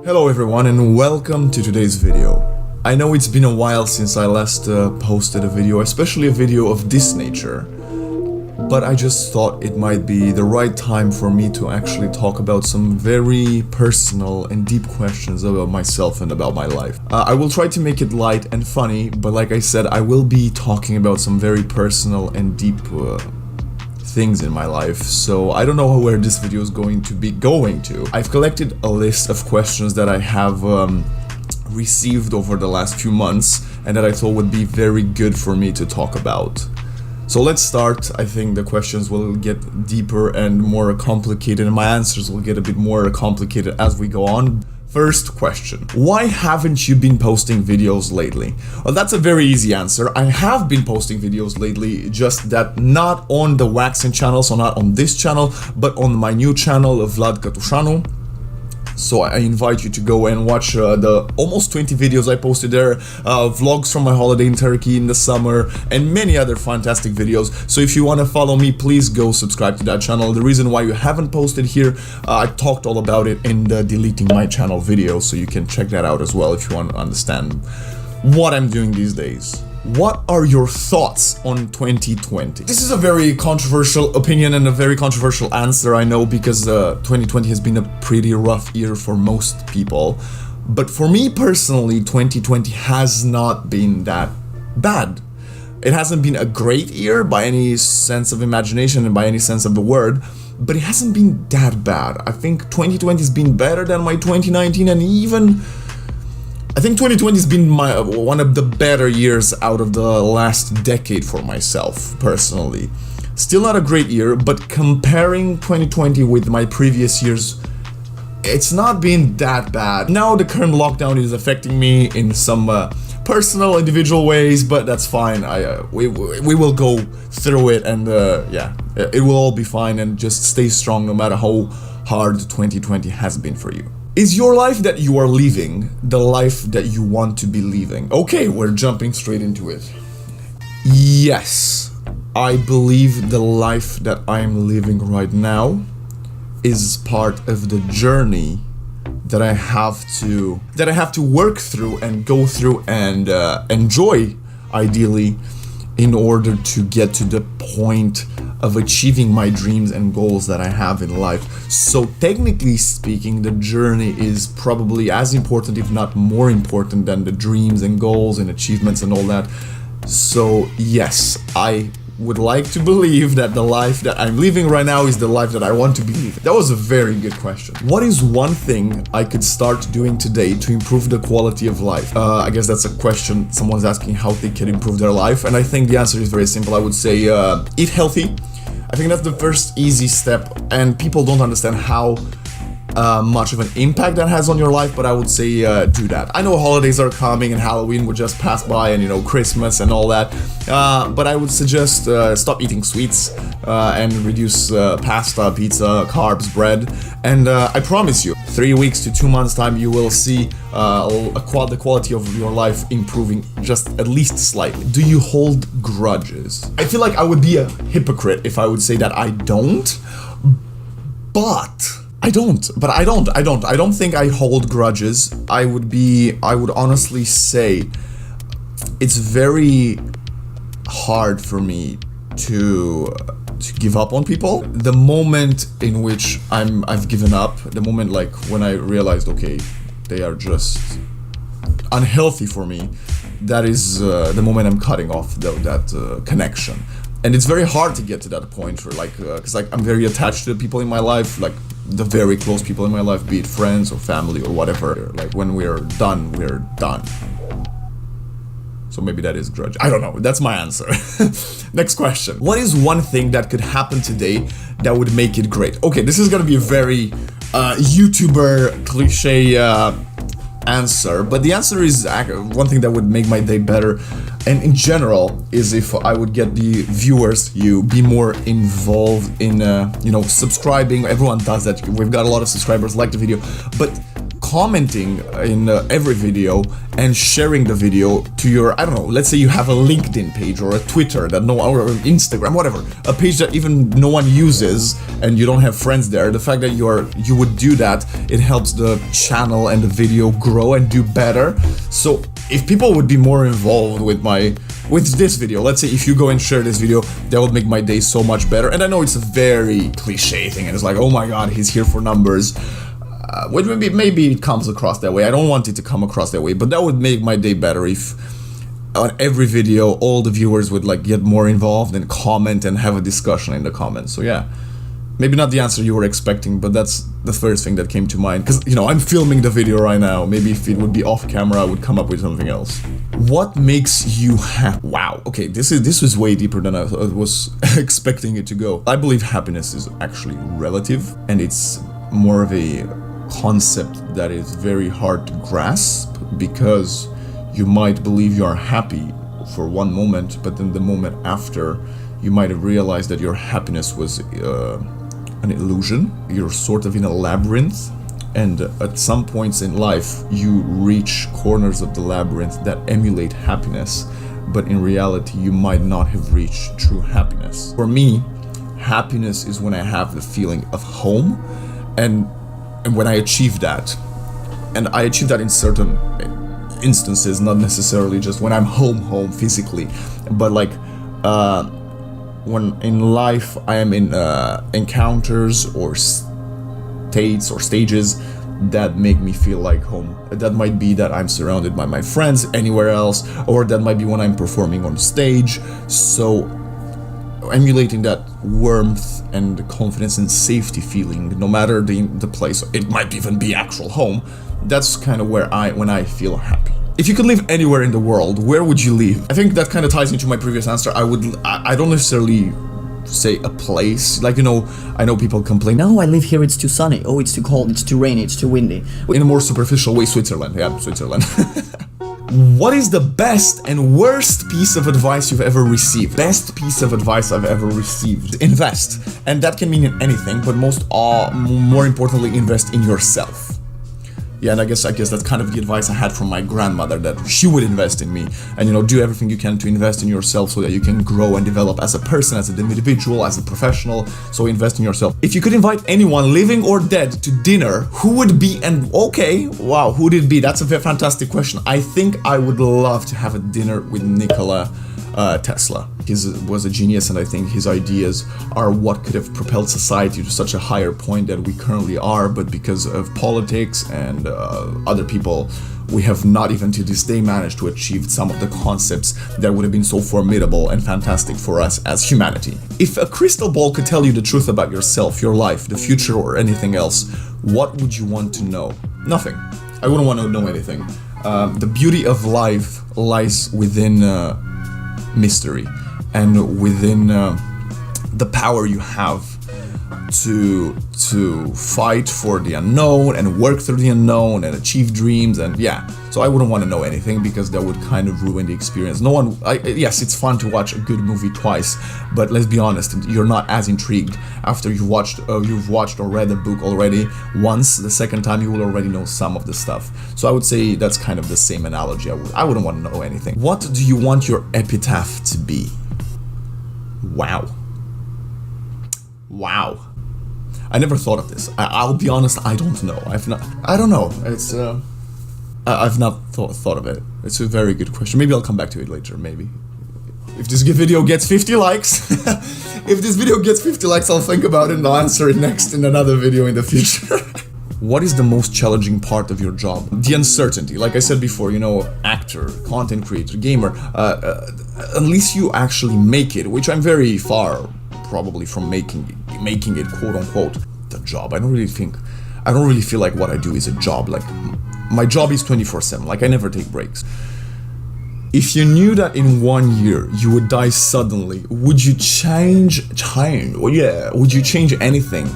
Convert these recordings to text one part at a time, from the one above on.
Hello everyone and welcome to today's video. I know it's been a while since I last posted a video, especially a video of this nature, but I just thought it might be the right time for me to actually talk about some very personal and deep questions about myself and about my life. I will try to make it light and funny, but like I said, I will be talking about some very personal and deep things in my life, so I don't know where this video is going to be going to. I've collected a list of questions that I have received over the last few months and that I thought would be very good for me to talk about. So let's start. I think the questions will get deeper and more complicated and my answers will get a bit more complicated as we go on. First question. Why haven't you been posting videos lately? Well, that's a very easy answer. I have been posting videos lately, just that not on the WaXeN channel, so not on this channel, but on my new channel, Vlad Catușanu. So I invite you to go and watch the almost 20 videos I posted there, vlogs from my holiday in Turkey in the summer, and many other fantastic videos. So if you want to follow me, please go subscribe to that channel. The reason why you haven't posted here, I talked all about it in the deleting my channel video, so you can check that out as well if you want to understand what I'm doing these days. What are your thoughts on 2020? This is a very controversial opinion and a very controversial answer, I know, because 2020 has been a pretty rough year for most people. But for me personally, 2020 has not been that bad. It hasn't been a great year by any sense of imagination and by any sense of the word, but it hasn't been that bad. I think 2020 has been better than my 2019, and even I think 2020 has been one of the better years out of the last decade for myself, personally. Still not a great year, but comparing 2020 with my previous years, it's not been that bad. Now the current lockdown is affecting me in some personal, individual ways, but that's fine. We will go through it, and yeah, it will all be fine, and just stay strong no matter how hard 2020 has been for you. Is your life that you are living the life that you want to be living? Okay, we're jumping straight into it. Yes, I believe the life that I'm living right now is part of the journey that I have to work through and go through and enjoy, ideally, in order to get to the point of achieving my dreams and goals that I have in life. So technically speaking, the journey is probably as important, if not more important, than the dreams and goals and achievements and all that. So yes, I would like to believe that the life that I'm living right now is the life that I want to be living. That was a very good question. What is one thing I could start doing today to improve the quality of life? I guess that's a question someone's asking, how they can improve their life, and I think the answer is very simple. I would say eat healthy. I think that's the first easy step, and people don't understand how much of an impact that has on your life, but I would say do that. I know holidays are coming and Halloween would just pass by, and you know, Christmas and all that, but I would suggest stop eating sweets and reduce pasta, pizza, carbs, bread, and I promise you, 3 weeks to 2 months time, you will see the quality of your life improving just at least slightly. Do you hold grudges? I feel like I would be a hypocrite if I would say that I don't, but I don't think I hold grudges. I would honestly say it's very hard for me to give up on people. The moment in which I've given up, the moment like when I realized, okay, they are just unhealthy for me, that is the moment I'm cutting off that connection. And it's very hard to get to that point for because I'm very attached to the people in my life, like the very close people in my life, be it friends or family or whatever. Like when we're done, we're done. So maybe that is grudge. I don't know. That's my answer. Next question. What is one thing that could happen today that would make it great? Okay, this is gonna be a very YouTuber cliche answer, but the answer is one thing that would make my day better, and in general, is if I would get the viewers, you be more involved in you know, subscribing. Everyone does that. We've got a lot of subscribers, like the video, but commenting in every video and sharing the video to your, I don't know, let's say you have a LinkedIn page or a Twitter that or Instagram, whatever, a page that even no one uses and you don't have friends there. The fact that you would do that, it helps the channel and the video grow and do better. So if people would be more involved with this video, let's say if you go and share this video, that would make my day so much better. And I know it's a very cliche thing, and it's like, oh my god, he's here for numbers. Maybe it comes across that way. I don't want it to come across that way, but that would make my day better if on every video all the viewers would like get more involved and comment and have a discussion in the comments. So yeah, maybe not the answer you were expecting, but that's the first thing that came to mind, because you know, I'm filming the video right now. Maybe if it would be off camera I would come up with something else. What makes you happy? Wow, okay, this was way deeper than I was expecting it to go. I believe happiness is actually relative, and it's more of a concept that is very hard to grasp, because you might believe you are happy for one moment, but then the moment after you might have realized that your happiness was an illusion. You're sort of in a labyrinth, and at some points in life you reach corners of the labyrinth that emulate happiness, but in reality you might not have reached true happiness. For me, happiness is when I have the feeling of home, and when I achieve that, and I achieve that in certain instances, not necessarily just when I'm home physically, but like when in life I am in encounters or states or stages that make me feel like home. That might be that I'm surrounded by my friends anywhere else, or that might be when I'm performing on stage. So emulating that warmth and confidence and safety feeling, no matter the place, it might even be actual home. That's kind of where when I feel happy. If you could live anywhere in the world, where would you live? I think that kind of ties into my previous answer. I don't necessarily say a place. Like, you know, I know people complain, no, I live here, it's too sunny. Oh, it's too cold, it's too rainy, it's too windy. In a more superficial way, Switzerland. Yeah, Switzerland. What is the best and worst piece of advice you've ever received? Best piece of advice I've ever received. Invest. And that can mean in anything, but more importantly, invest in yourself. Yeah, and I guess that's kind of the advice I had from my grandmother, that she would invest in me. And, you know, do everything you can to invest in yourself so that you can grow and develop as a person, as an individual, as a professional. So invest in yourself. If you could invite anyone, living or dead, to dinner, who would be, and okay, wow, who would it be? That's a very fantastic question. I think I would love to have a dinner with Nikola Tesla. He was a genius, and I think his ideas are what could have propelled society to such a higher point that we currently are, but because of politics and other people, we have not even to this day managed to achieve some of the concepts that would have been so formidable and fantastic for us as humanity. If a crystal ball could tell you the truth about yourself, your life, the future, or anything else, what would you want to know? Nothing. I wouldn't want to know anything. The beauty of life lies within mystery, and within the power you have to fight for the unknown and work through the unknown and achieve dreams. And yeah, so I wouldn't want to know anything, because that would kind of ruin the experience. Yes, it's fun to watch a good movie twice, but let's be honest, you're not as intrigued after you've watched or read a book already once. The second time you will already know some of the stuff. So I would say that's kind of the same analogy. I wouldn't want to know anything. What do you want your epitaph to be? Wow. I never thought of this. I'll be honest, I don't know. I don't know. It's I've not thought of it. It's a very good question. Maybe I'll come back to it later, maybe. If this video gets 50 likes, I'll think about it and I'll answer it next in another video in the future. What is the most challenging part of your job? The uncertainty. Like I said before, you know, actor, content creator, gamer, unless you actually make it, which I'm very far probably from making it, quote unquote, the job. I don't really feel like what I do is a job. Like, my job is 24/7. Like, I never take breaks. If you knew that in 1 year you would die suddenly, would you change anything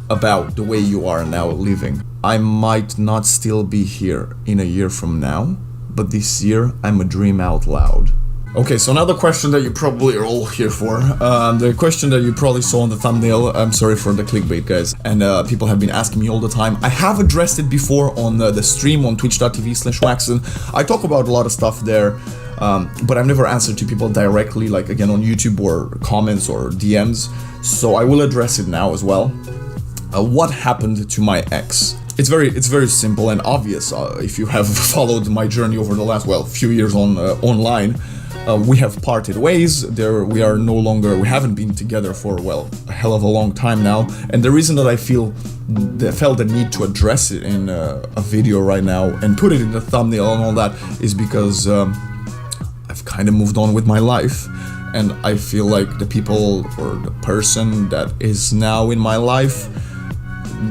about the way you are now living? I might not still be here in a year from now, but this year I'm a dream out loud. Okay, so another question that you probably are all here for. The question that you probably saw on the thumbnail. I'm sorry for the clickbait, guys. And people have been asking me all the time. I have addressed it before on the stream on twitch.tv/WaXeN. I talk about a lot of stuff there, but I've never answered to people directly, like again on YouTube or comments or DMs. So I will address it now as well. What happened to my ex? It's very simple and obvious. If you have followed my journey over the last few years online. We have parted ways. We are no longer. We haven't been together for a hell of a long time now. And the reason that I felt the need to address it in a video right now and put it in the thumbnail and all that is because I've kind of moved on with my life, and I feel like the people or the person that is now in my life,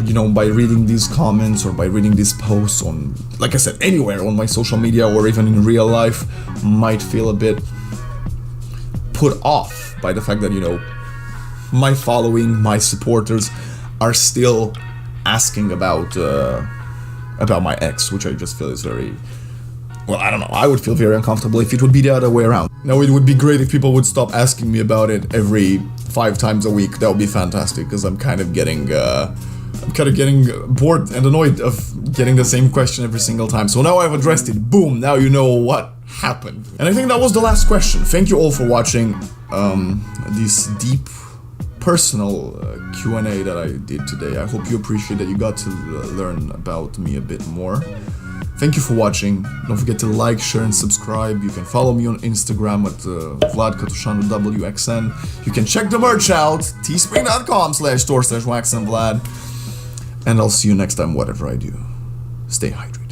you know, by reading these comments or by reading these posts on, like I said, anywhere on my social media or even in real life, might feel a bit put off by the fact that, you know, my following, my supporters are still asking about my ex, which I just feel is very, well, I don't know, I would feel very uncomfortable if it would be the other way around. Now, it would be great if people would stop asking me about it every 5 times a week. That would be fantastic, because I'm kind of getting bored and annoyed of getting the same question every single time. So now I've addressed it. Boom, now you know what happened. And I think that was the last question. Thank you all for watching this deep, personal Q&A that I did today. I hope you appreciate that you got to learn about me a bit more. Thank you for watching. Don't forget to like, share, and subscribe. You can follow me on Instagram at WaXeN. You can check the merch out, teespring.com/store/WaXeNVlad. And I'll see you next time, whatever I do. Stay hydrated.